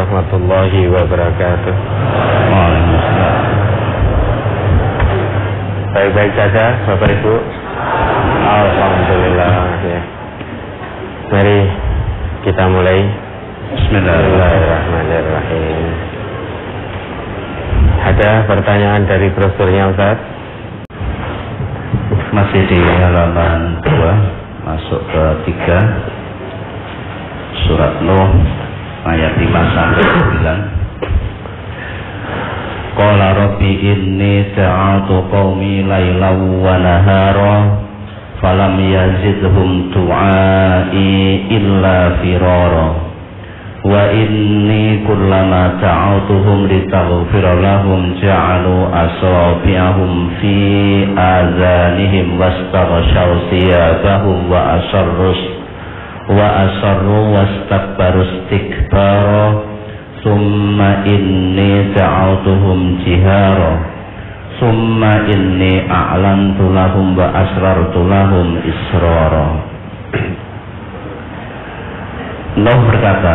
warahmatullahi wabarakatuh. Baik-baik saja Bapak Ibu. Alhamdulillah ya. Mari kita mulai. Bismillahirrahmanirrahim. Ada pertanyaan dari brosurnya Ustaz? Masih di halaman 2, masuk ke 3, surat Nuh ayat 5 sampai 9. Qala rabbi inni da'atu qaumi laylan wa nahara falam yazidhum du'ai illa firara wa inni kullama da'awtuhum litaghfira lahum ja'alu asabi'ahum fi azanihim wastaghshaw siyabahum wa asarru wastakbaru istikbara summa inni da'awtuhum jihara summa inni a'lantu lahum wa asrartu lahum israra. Nuh berkata,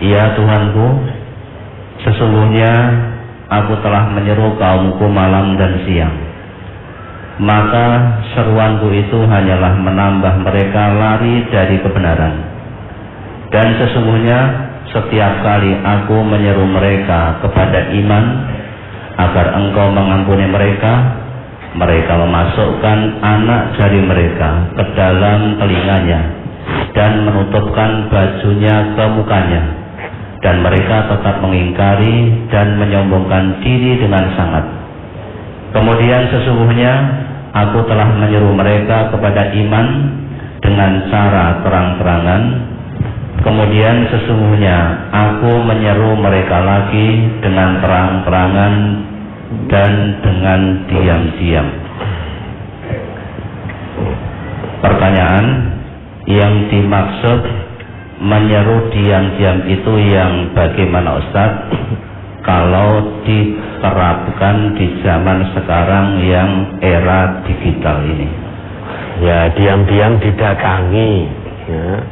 "Ya Tuhanku, sesungguhnya aku telah menyeru kaumku malam dan siang. Maka seruanku itu hanyalah menambah mereka lari dari kebenaran. Dan sesungguhnya setiap kali aku menyeru mereka kepada iman agar engkau mengampuni mereka, mereka memasukkan anak jari mereka ke dalam telinganya dan menutupkan bajunya ke mukanya, dan mereka tetap mengingkari dan menyombongkan diri dengan sangat. Kemudian sesungguhnya aku telah menyeru mereka kepada iman dengan cara terang-terangan. Kemudian sesungguhnya aku menyeru mereka lagi dengan terang-terangan dan dengan diam-diam." Pertanyaan, yang dimaksud menyeru diam-diam itu yang bagaimana Ustaz? Kalau diterapkan di zaman sekarang yang era digital ini. Ya, diam-diam didatangi ya.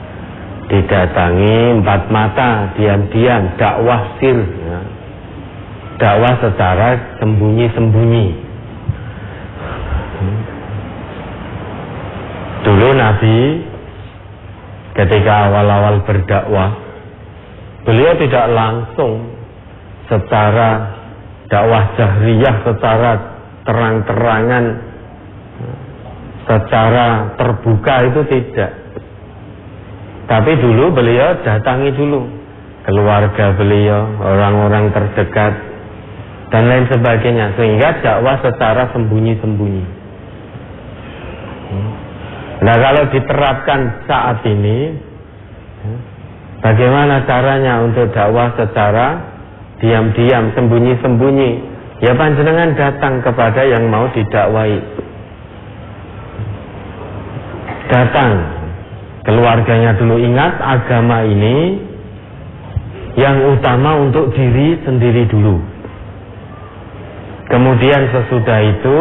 Didatangi empat mata, diam-diam, dakwah sir ya. Dakwah secara sembunyi-sembunyi. Dulu Nabi ketika awal-awal berdakwah, beliau tidak langsung secara dakwah jahriyah, secara terang-terangan, secara terbuka, itu tidak. Tapi dulu beliau datangi dulu keluarga beliau, orang-orang terdekat dan lain sebagainya, sehingga dakwah secara sembunyi-sembunyi. Nah, kalau diterapkan saat ini, bagaimana caranya untuk dakwah secara diam-diam, sembunyi-sembunyi? Ya, panjenengan datang kepada yang mau didakwai. Datang, keluarganya dulu. Ingat, agama ini yang utama untuk diri sendiri dulu. Kemudian sesudah itu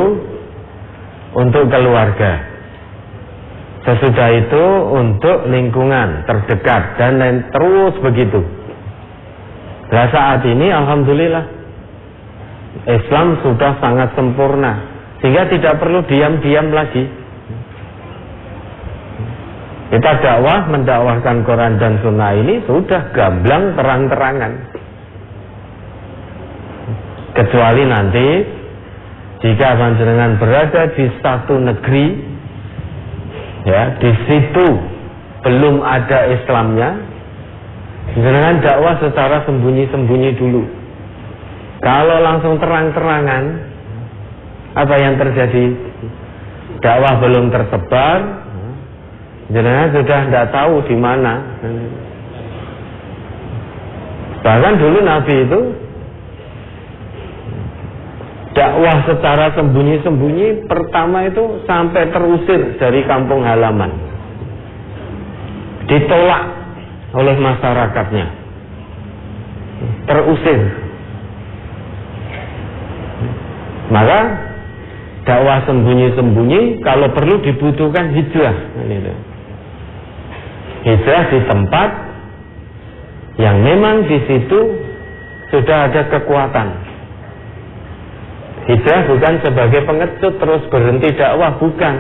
untuk keluarga. Sesudah itu untuk lingkungan terdekat dan lain, terus begitu. Nah, saat ini alhamdulillah Islam sudah sangat sempurna, sehingga tidak perlu diam-diam lagi. Kita dakwah, mendakwahkan Quran dan Sunnah ini sudah gamblang terang-terangan. Kecuali nanti jika panjenengan berada di satu negeri, ya, di situ belum ada Islamnya, jangan dakwah secara sembunyi-sembunyi dulu. Kalau langsung terang-terangan, apa yang terjadi? Dakwah belum tersebar, jangan sudah tidak tahu di mana. Bahkan dulu Nabi itu dakwah secara sembunyi-sembunyi, pertama itu sampai terusir dari kampung halaman, ditolak oleh masyarakatnya, terusir. Maka dakwah sembunyi-sembunyi, kalau perlu dibutuhkan hijrah. Hijrah di tempat yang memang di situ sudah ada kekuatan. Hijrah bukan sebagai pengecut terus berhenti dakwah, bukan.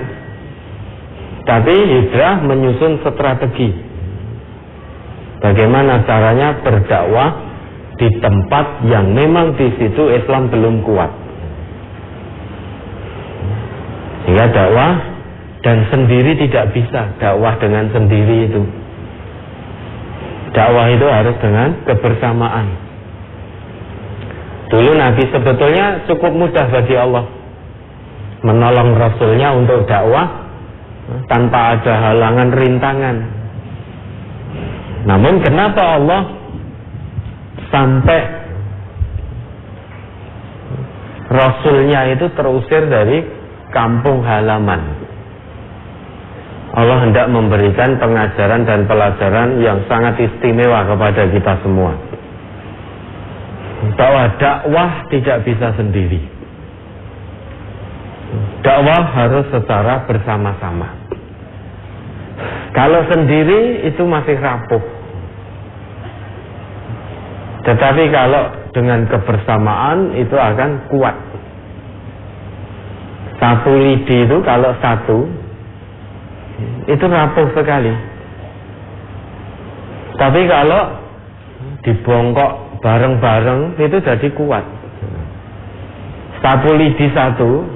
Tapi hijrah menyusun strategi. Bagaimana caranya berdakwah di tempat yang memang di situ Islam belum kuat. Sehingga dakwah dan sendiri tidak bisa. Dakwah dengan sendiri itu. Dakwah itu harus dengan kebersamaan. Dulu Nabi sebetulnya cukup mudah bagi Allah menolong Rasulnya untuk dakwah tanpa ada halangan rintangan. Namun kenapa Allah sampai Rasulnya itu terusir dari kampung halaman? Allah hendak memberikan pengajaran dan pelajaran yang sangat istimewa kepada kita semua, bahwa dakwah tidak bisa sendiri. Dakwah harus secara bersama-sama. Kalau sendiri itu masih rapuh. Tetapi kalau dengan kebersamaan itu akan kuat. Satu lidi itu kalau satu itu rapuh sekali. Tapi kalau dibongkok bareng-bareng itu jadi kuat. Satu lidi satu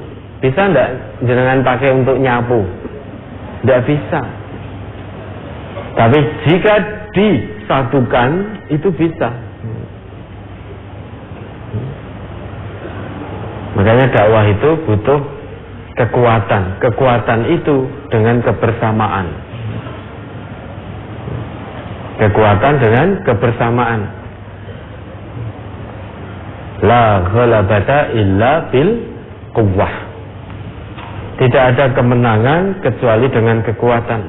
bisa enggak jenengan pakai untuk nyapu? Enggak bisa. Tapi jika disatukan itu bisa. Makanya dakwah itu butuh kekuatan. Kekuatan itu dengan kebersamaan. Kekuatan dengan kebersamaan. La ghalabata illa bil quwwah. Tidak ada kemenangan kecuali dengan kekuatan.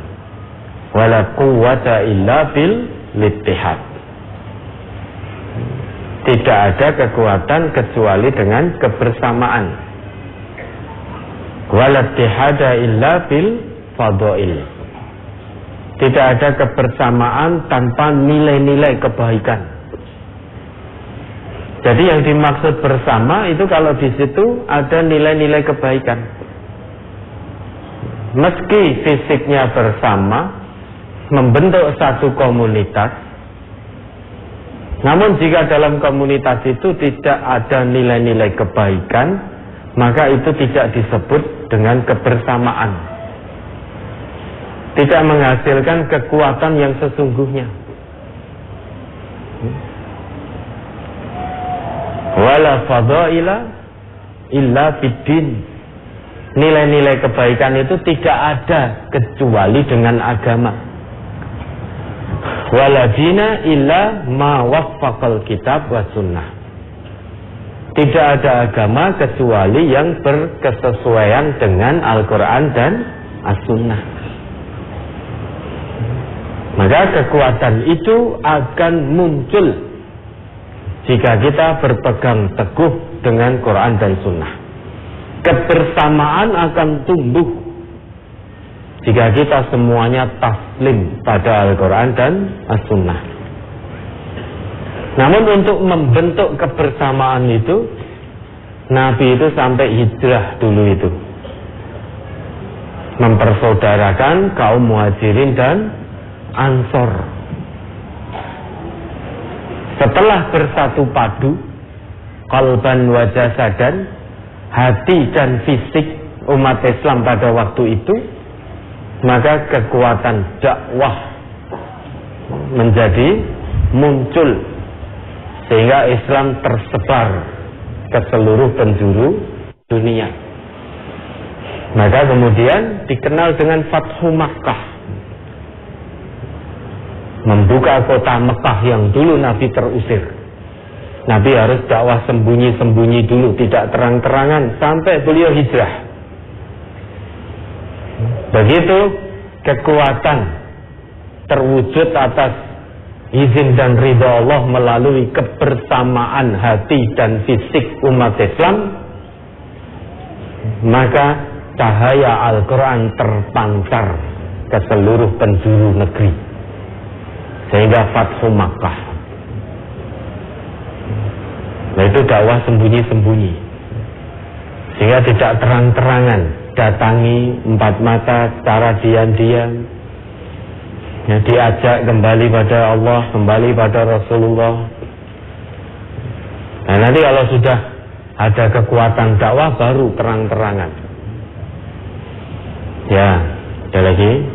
Wala quwwata illa bil ittihad. Tidak ada kekuatan kecuali dengan kebersamaan. Wala ittihada illa bil fadail. Tidak ada kebersamaan tanpa nilai-nilai kebaikan. Jadi yang dimaksud bersama itu kalau di situ ada nilai-nilai kebaikan. Meski fisiknya bersama, membentuk satu komunitas, namun jika dalam komunitas itu tidak ada nilai-nilai kebaikan, maka itu tidak disebut dengan kebersamaan. Tidak menghasilkan kekuatan yang sesungguhnya. Wala fadaila illa fiddin. Nilai-nilai kebaikan itu tidak ada kecuali dengan agama. Wala dina illa ma waffaqal kitab wa sunnah. Tidak ada agama kecuali yang berkesesuaian dengan Al-Quran dan As-Sunnah. Maka kekuatan itu akan muncul jika kita berpegang teguh dengan Quran dan Sunnah. Kebersamaan akan tumbuh jika kita semuanya taslim pada Al-Quran dan As-Sunnah. Namun untuk membentuk kebersamaan itu, Nabi itu sampai hijrah dulu itu, mempersaudarakan kaum Muhajirin dan Ansor. Setelah bersatu padu, qalban wa jasadan, hati dan fisik umat Islam pada waktu itu, maka kekuatan dakwah menjadi muncul sehingga Islam tersebar ke seluruh penjuru dunia. Maka kemudian dikenal dengan Fathu Makkah, membuka kota Mekah yang dulu Nabi terusir. Nabi harus dakwah sembunyi-sembunyi dulu, tidak terang-terangan sampai beliau hijrah. Begitu kekuatan terwujud atas izin dan ridha Allah melalui kebersamaan hati dan fisik umat Islam, maka cahaya Al-Quran terpancar ke seluruh penjuru negeri sehingga Fathu Makkah. Nah, itu dakwah sembunyi-sembunyi, sehingga tidak terang-terangan datangi empat mata secara diam-diam, ya, diajak kembali pada Allah, kembali pada Rasulullah. Nah, nanti kalau sudah ada kekuatan dakwah baru terang-terangan. Ya, ada lagi.